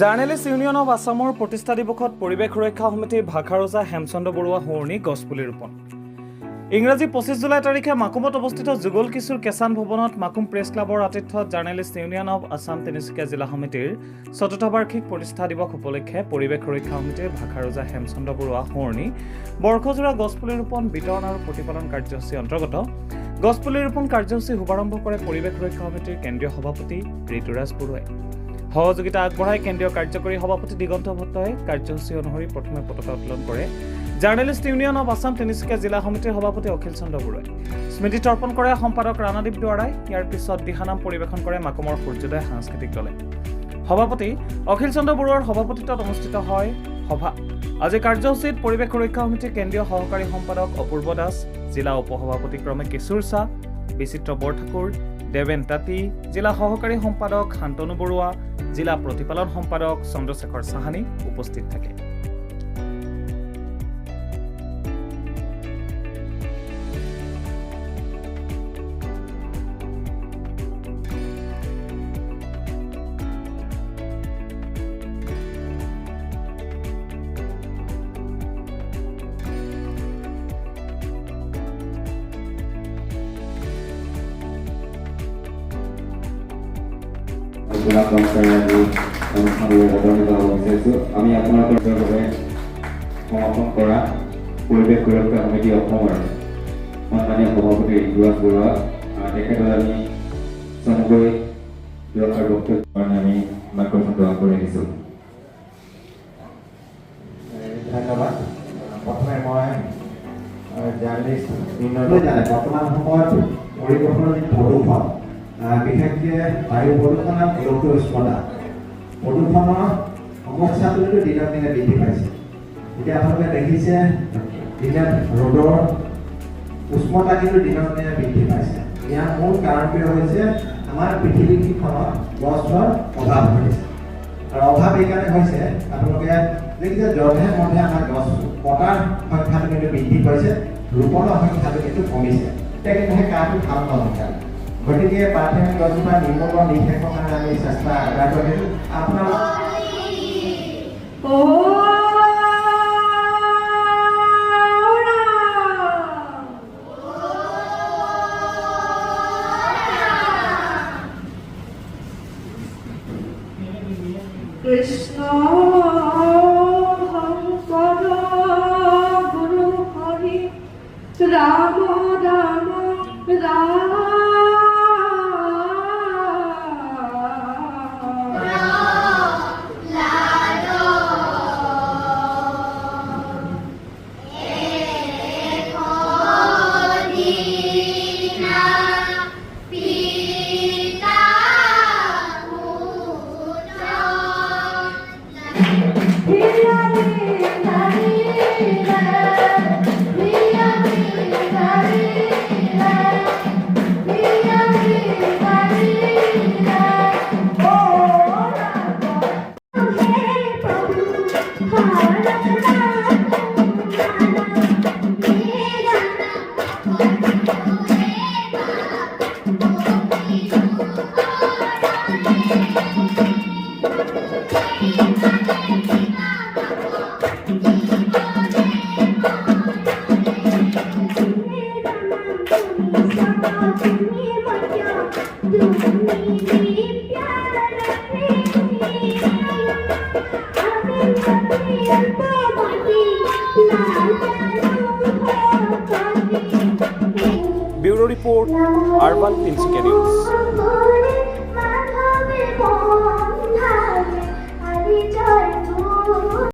Journalist union of আছামৰ প্ৰতিষ্ঠা দিৱসত পৰিৱেশ সুৰক্ষা সমিতিৰ ভাষাৰজা হেমচন্দ্ৰ বৰুৱা সোঁৱৰণী গছপুলি ৰোপণ। ইংৰাজী 25 জুলাই তাৰিখে মাকুমত অৱস্থিত যুগল কিশোৰ কেচান ভৱনত মাকুম প্ৰেছ ক্লাবৰ আতিথ্যত journalist union of Assam Tinsukia জিলা সমিতিৰ ৪ৰ্থ বাৰ্ষিক প্ৰতিষ্ঠা দিৱস উপলক্ষে পৰিৱেশ সুৰক্ষা সমিতিৰ ভাষাৰজা হেমচন্দ্ৰ বৰুৱা সোঁৱৰণী বৰ্ষজোৰা গছপুলি ৰোপণ বিতৰণ আৰু প্ৰতিপালন কাৰ্যসূচীৰ অন্তৰ্গত গছপুলি ৰোপণ কাৰ্যসূচী শুভাৰম্ভ কৰে পৰিৱেশ সুৰক্ষা সমিতিৰ কেন্দ্ৰীয় সভাপতি ঋতুৰাজ বৰুৱাই। সহযোগিতা আগবঢ়াই কেন্দ্ৰীয় কাৰ্যকৰী সভাপতি দিগন্ত ভট্টই কাৰ্যসূচী অনুসৰি প্ৰথমে পতাকা উত্তোলন কৰে journalist union of Assam Tinsukia জিলা সমিতিৰ সভাপতি অখিল চন্দ্ৰ বৰুৱাই। স্মৃতি তৰ্পণ কৰে সম্পাদক ৰাণাদীপ দুৱাৰাই। ইয়াৰ পিছত দিহানাম পৰিৱেশন কৰে মাকুমৰ সূৰ্যোদয় সাংস্কৃতিক দলে। সভাপতি অখিল চন্দ্ৰ বৰুৱাৰ সভাপতিত্বত অনুষ্ঠিত হয় সভা। আজি কাৰ্যসূচীত পৰিৱেশ সুৰক্ষা সমিতিৰ কেন্দ্ৰীয় সহকাৰী সম্পাদক অপূৰ্ব দাস, জিলা উপসভাপতি ক্ৰমে কিশোৰ শ্বাহ, বিচিত্ৰ বৰঠাকুৰ, দেৱেন তাঁতী, জিলা সহকাৰী সম্পাদক শান্তনু বৰুৱা, জিলা প্ৰতিপালন সম্পাদক চন্দ্ৰশেখৰ চাহানী উপস্থিত থাকে। আমি আপোনালোকৰ সমৰ্থন কৰা পৰিৱেশ সুৰক্ষা সমিতি অসমৰ সন্মানীয় সভাপতি ঋতুৰাজ বৰুৱা তেখেতক আমি চমুকৈ সুৰক্ষাৰ বক্তব্যৰ কাৰণে আমি মাইক্ৰফোন গ্ৰহণ কৰি আহিছোঁ। ধন্যবাদ। প্ৰথমে মই জাৰ্নেলিষ্ট ইউনিয়নলৈ জানে বৰ্তমান সময়ত পৰিৱেশৰ যি প্ৰদূষণ বিশেষকৈ বায়ু প্ৰদূষণ আৰু গোলকীয় উষ্ণতা প্ৰদূষণৰ সমস্যাটো দিনক দিনে বৃদ্ধি পাইছে। এতিয়া আপোনালোকে দেখিছে দিনে ৰ'দৰ উষ্ণতা কিন্তু দিনক দিনে বৃদ্ধি পাইছে। ইয়াৰ মূল কাৰণটোৱে হৈছে আমাৰ পৃথিৱীখনত গছৰ অভাৱ হৈছে। আৰু অভাৱ এইকাৰণে হৈছে আপোনালোকে দেখিছে যধে মধে আমাৰ গছ কটাৰ সংখ্যাটো কিন্তু বৃদ্ধি পাইছে, ৰোপণৰ সংখ্যাটো কিন্তু কমিছে। এতিয়া কিন্তু সেই কাৰণটো ভাল নহয়। গতিকে প্ৰাথমিক গছজোপা নিৰ্মূলৰ নিৰ্দেশৰ কাৰণে আমি চেষ্টা আদায় কৰিছোঁ। আপোনালোক কৃষ্ণ শংকৰ গুৰু Hari Ram Ram Ram bureau report urban Tinsukia news.